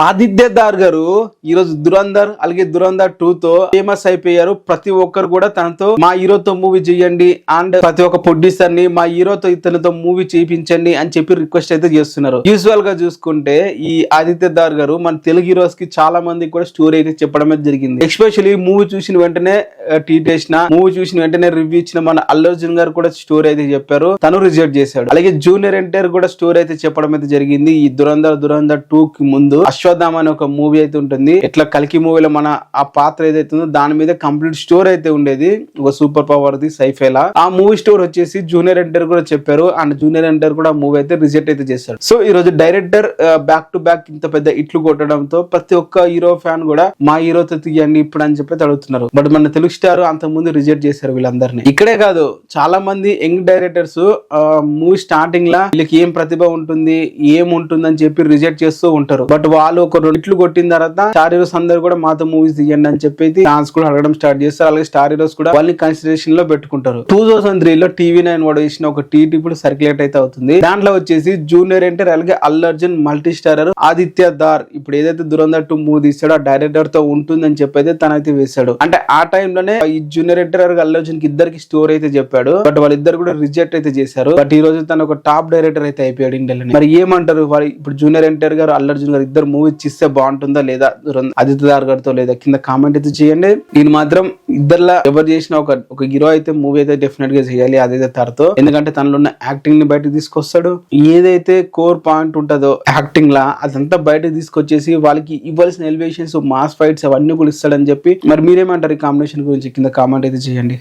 ఆదిత్య దార్ గారు ఈ రోజు దురంధర్ అలాగే దురంధర్ 2 తో ఫేమస్ అయిపోయారు. ప్రతి ఒక్కరు కూడా తనతో మా హీరోతో మూవీ చేయండి అండ్ ప్రతి ఒక్క ప్రొడ్యూసర్ ని మా హీరోతో ఇతనితో మూవీ చేయించండి అని చెప్పి రిక్వెస్ట్ అయితే చేస్తున్నారు. యూజువల్ గా చూసుకుంటే ఈ ఆదిత్య దార్ గారు మన తెలుగు హీరోస్ కి చాలా మంది కూడా స్టోరీ అయితే చెప్పడం అయితే జరిగింది. ఎస్పెషల్లీ మూవీ చూసిన వెంటనే ట్వీట్ చేసిన మూవీ చూసిన వెంటనే రివ్యూ ఇచ్చిన మన అల్లు అర్జున్ గారు కూడా స్టోరీ అయితే చెప్పారు. తను రిజెక్ట్ చేశాడు. అలాగే జూనియర్ ఎన్టీఆర్ కూడా స్టోరీ అయితే చెప్పడం అయితే జరిగింది. ఈ దురంధర్ 2 కి ముందు అశ్వత్థామ అనే ఒక మూవీ అయితే ఉంటుంది. ఇట్లా కల్కి మూవీలో మన ఆ పాత్ర ఏదైతే ఉందో దాని మీద కంప్లీట్ స్టోరీ అయితే ఉండేది. ఒక సూపర్ పవర్ ది సైఫేలా ఆ మూవీ స్టోరీ వచ్చేసి జూనియర్ ఎన్టీఆర్ కూడా చెప్పారు. అండ్ జూనియర్ ఎన్టీఆర్ కూడా మూవీ అయితే రిజెక్ట్ అయితే చేశారు. సో ఈ రోజు డైరెక్టర్ బ్యాక్ టు బ్యాక్ ఇంత పెద్ద ఇట్లు కొట్టడంతో ప్రతి ఒక్క హీరో ఫ్యాన్ కూడా మా హీరోతో తీయండి ఇప్పుడు అని చెప్పి అడుగుతున్నారు. బట్ మన తెలుగు స్టార్ అంత ముందు రిజెక్ట్ చేశారు వీళ్ళందరినీ. ఇక్కడే కాదు చాలా మంది యంగ్ డైరెక్టర్స్ మూవీ స్టార్టింగ్ లా వీళ్ళకి ఏం ప్రతిభ ఉంటుంది ఏం ఉంటుంది అని చెప్పి రిజెక్ట్ చేస్తూ ఉంటారు. బట్ వాళ్ళు ఒక ఇట్లు కొట్టిన తర్వాత స్టార్ హీరోస్ అందరు కూడా మాతో మూవీస్ తీయండి అని చెప్పి ఛాన్స్ కూడా అడగడం స్టార్ట్ చేస్తారు. అలాగే స్టార్ హీరోస్ కూడా వాళ్ళని కన్సిడరేషన్ లో పెట్టుకుంటారు. 2003 లో TV9 వాడు వేసిన ఒక టీటీ ఇప్పుడు సర్క్యులేట్ అయితే అవుతుంది. దాంట్లో వచ్చేసి జూనియర్ ఎన్టీఆర్ అలాగే అల్లు అర్జున్ మల్టీ స్టారర్ ఆదిత్య దార్ ఇప్పుడు ఏదైతే దురంధర్ 2 మూవీ తీసాడో ఆ డైరెక్టర్ తో ఉంటుందని చెప్పి అయితే తనైతే వేశాడు. అంటే ఆ టైంలోనే ఈ జూనియర్ ఎన్టీఆర్ అల్లు అర్జున్ కి ఇద్దరికి స్టోరీ అయితే చెప్పాడు. బట్ వాళ్ళిద్దరు కూడా రిజెక్ట్ అయితే చేశారు. బట్ ఈ రోజు తన ఒక టాప్ డైరెక్టర్ అయితే అయిపోయాడు ఇండియాలో. మరి ఏమంటారు ఇప్పుడు జూనియర్ ఎన్టీఆర్ గారు అల్లు అర్జున్ గారు ఇద్దరు మూవీ ఇస్తే బాగుంటుందా లేదా ఆదిత్య దార్ గారితో లేదా కింద కామెంట్ అయితే చేయండి. నేను మాత్రం ఇద్దరులా ఎవరు చేసిన ఒక హీరో అయితే మూవీ అయితే డెఫినెట్ గా చేయాలి ఆదిత్య దార్ తో. ఎందుకంటే తనలో ఉన్న యాక్టింగ్ ని బయటకు తీసుకొస్తాడు. ఏదైతే కోర్ పాయింట్ ఉంటుందో యాక్టింగ్ లా అదంతా బయటకు తీసుకొచ్చేసి వాళ్ళకి ఇవ్వాల్సిన ఎలివేషన్స్ మాస్ ఫైట్స్ అవన్నీ కూడా ఇస్తాడని చెప్పి మరి మీరేమంటారు ఈ కాంబినేషన్ గురించి కింద కామెంట్ అయితే చేయండి.